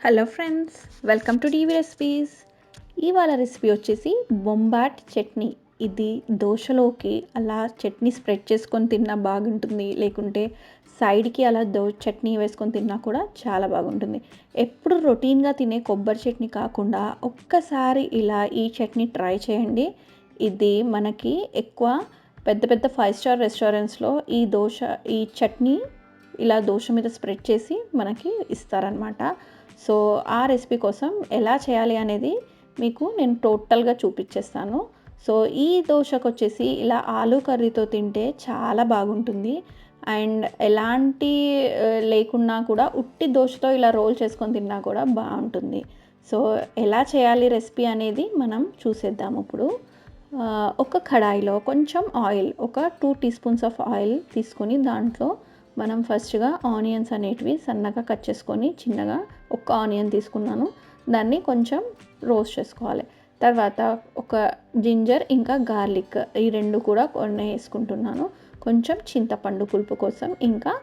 Hello friends, welcome to TV recipes. ఇవాళ recipe వచ్చేసి బొంబాట్ చట్నీ. ఇది దోశలోకి అలా చట్నీ స్ప్రెడ్ చేసుకొని తిన్నా బాగుంటుంది, లేకుంటే సైడ్కి అలా చట్నీ వేసుకొని తిన్నా కూడా చాలా బాగుంటుంది. ఎప్పుడు రొటీన్గా తినే కొబ్బరి చట్నీ కాకుండా ఒక్కసారి ఇలా ఈ చట్నీ ట్రై చేయండి. ఇది మనకి ఎక్కువ పెద్ద పెద్ద 5 స్టార్ రెస్టారెంట్స్లో ఈ చట్నీ ఇలా దోశ మీద స్ప్రెడ్ చేసి మనకి ఇస్తారనమాట. సో ఆ రెసిపీ కోసం ఎలా చేయాలి అనేది మీకు నేను టోటల్గా చూపించేస్తాను. సో ఈ దోశకు వచ్చేసి ఇలా ఆలూ కర్రీతో తింటే చాలా బాగుంటుంది. అండ్ ఎలాంటి లేకున్నా కూడా ఉట్టి దోశతో ఇలా రోల్ చేసుకొని తిన్నా కూడా బాగుంటుంది. సో ఎలా చేయాలి రెసిపీ అనేది మనం చూసేద్దాం ఇప్పుడు. ఒక కడాయిలో కొంచెం ఆయిల్, ఒక 2 టీ స్పూన్స్ ఆఫ్ ఆయిల్ తీసుకొని దాంట్లో మనం ఫస్ట్గా ఆనియన్స్ అనేటివి సన్నగా కట్ చేసుకొని చిన్నగా ఒక ఆనియన్ తీసుకున్నాను, దాన్ని కొంచెం రోస్ట్ చేసుకోవాలి. తర్వాత ఒక జింజర్ ఇంకా గార్లిక్ ఈ రెండు కూడా కొన్ని వేసుకుంటున్నాను. కొంచెం చింతపండు పులుపు కోసం, ఇంకా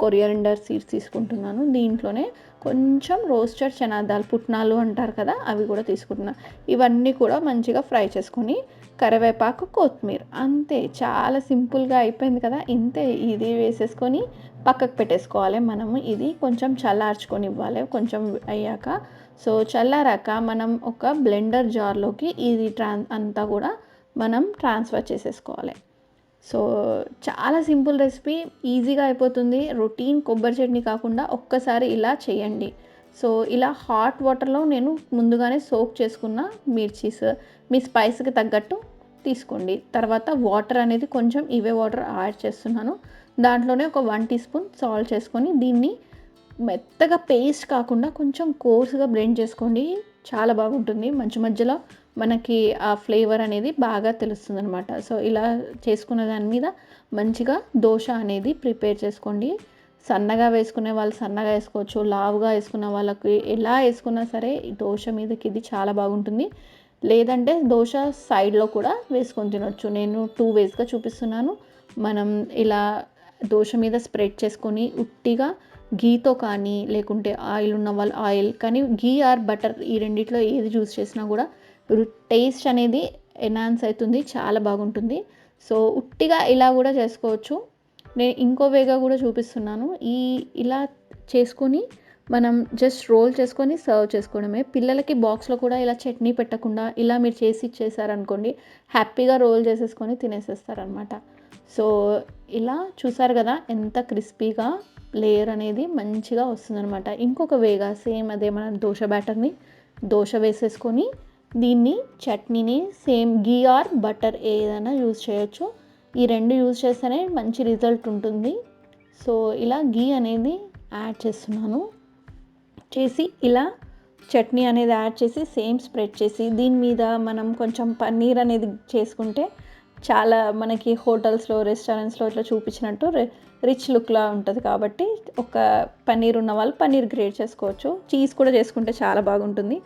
కొరియాండర్ సీడ్స్ తీసుకుంటున్నాను. దీంట్లోనే కొంచెం రోస్టెడ్ చనాదాలు, పుట్నాలు అంటారు కదా, అవి కూడా తీసుకుంటున్నాను. ఇవన్నీ కూడా మంచిగా ఫ్రై చేసుకొని కరివేపాకు, కొత్తిమీర, అంతే. చాలా సింపుల్గా అయిపోయింది కదా. ఇంతే, ఇది వేసేసుకొని పక్కకు పెట్టేసుకోవాలి. మనము ఇది కొంచెం చల్లార్చుకొని ఇవ్వాలి కొంచెం అయ్యాక. సో చల్లారాక మనం ఒక బ్లెండర్ జార్లోకి ఇది అంతా కూడా మనం ట్రాన్స్ఫర్ చేసేసుకోవాలి. సో చాలా సింపుల్ రెసిపీ, ఈజీగా అయిపోతుంది. రొటీన్ కొబ్బరి చట్నీ కాకుండా ఒక్కసారి ఇలా చేయండి. సో ఇలా హాట్ వాటర్లో నేను ముందుగానే సోక్ చేసుకున్న మిర్చీస్ మీ స్పైస్కి తగ్గట్టు తీసుకోండి. తర్వాత వాటర్ అనేది కొంచెం ఇవే వాటర్ యాడ్ చేస్తున్నాను. దాంట్లోనే ఒక 1 టీ స్పూన్ సాల్ట్ చేసుకొని దీన్ని మెత్తగా పేస్ట్ కాకుండా కొంచెం కోర్స్గా బ్లెండ్ చేసుకోండి. చాలా బాగుంటుంది. మధ్యలో మనకి ఆ ఫ్లేవర్ అనేది బాగా తెలుస్తుంది అనమాట. సో ఇలా చేసుకున్న దాని మీద మంచిగా దోశ అనేది ప్రిపేర్ చేసుకోండి. సన్నగా వేసుకునే వాళ్ళు సన్నగా వేసుకోవచ్చు, లావుగా వేసుకున్న వాళ్ళకి ఎలా వేసుకున్నా సరే దోశ మీదకి ఇది చాలా బాగుంటుంది. లేదంటే దోశ సైడ్లో కూడా వేసుకొని తినొచ్చు. నేను 2 వేస్గా చూపిస్తున్నాను. మనం ఇలా దోశ మీద స్ప్రెడ్ చేసుకొని ఉట్టిగా ఘీతో కానీ, లేకుంటే ఆయిల్ ఉన్న వాళ్ళు ఆయిల్, కానీ ఘీ ఆర్ బటర్ ఈ రెండిట్లో ఏది చూస్ చేసినా కూడా టేస్ట్ అనేది ఎన్హాన్స్ అవుతుంది, చాలా బాగుంటుంది. సో ఉట్టిగా ఇలా కూడా చేసుకోవచ్చు. నేను ఇంకో వేగా కూడా చూపిస్తున్నాను. ఇలా చేసుకొని మనం జస్ట్ రోల్ చేసుకొని సర్వ్ చేసుకోవడమే. పిల్లలకి బాక్స్లో కూడా ఇలా చట్నీ పెట్టకుండా ఇలా మీరు చేసి ఇచ్చేసారనుకోండి, హ్యాపీగా రోల్ చేసేసుకొని తినేసేస్తారనమాట. సో ఇలా చూసారు కదా ఎంత క్రిస్పీగా లేయర్ అనేది మంచిగా వస్తుందనమాట. ఇంకొక వేగా సేమ్ అదే మనం దోశ బ్యాటర్ని దోశ వేసేసుకొని దీన్ని చట్నీని సేమ్ ఘీ ఆర్ బటర్ ఏదైనా యూజ్ చేయొచ్చు. ఈ రెండు యూజ్ చేస్తేనే మంచి రిజల్ట్ ఉంటుంది. సో ఇలా ఘీ అనేది యాడ్ చేస్తున్నాను. చేసి ఇలా చట్నీ అనేది యాడ్ చేసి సేమ్ స్ప్రెడ్ చేసి దీని మీద మనం కొంచెం పన్నీర్ అనేది చేసుకుంటే చాలా మనకి హోటల్స్లో, రెస్టారెంట్స్లో ఇట్లా చూపించినట్టు రిచ్ లుక్లా ఉంటుంది. కాబట్టి ఒక పన్నీర్ ఉన్న వాళ్ళు పన్నీర్ గ్రేట్ చేసుకోవచ్చు. చీజ్ కూడా చేసుకుంటే చాలా బాగుంటుంది.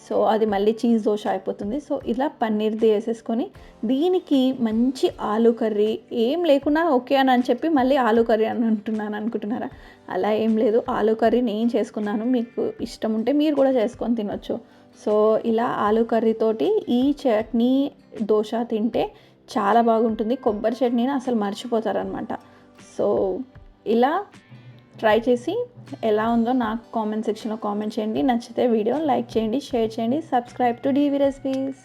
సో అది మళ్ళీ చీజ్ దోశ అయిపోతుంది. సో ఇలా పన్నీర్ది వేసేసుకొని దీనికి మంచి ఆలూ కర్రీ ఏం లేకున్నా ఓకే అని చెప్పి మళ్ళీ ఆలూ కర్రీ అని అనుకుంటున్నారా? అలా ఏం లేదు. ఆలూ కర్రీ నేను చేసుకున్నాను. మీకు ఇష్టం ఉంటే మీరు కూడా చేసుకొని తినొచ్చు. సో ఇలా ఆలూ కర్రీతోటి ఈ చట్నీ దోశ తింటే చాలా బాగుంటుంది. కొబ్బరి చట్నీని అసలు మర్చిపోతారనమాట. సో ఇలా ట్రై చేసి ఎలా ఉందో నాకు కామెంట్ సెక్షన్లో కామెంట్ చేయండి. నచ్చితే వీడియో లైక్ చేయండి, షేర్ చేయండి, సబ్స్క్రైబ్ టు టీవీ రెసిపీస్.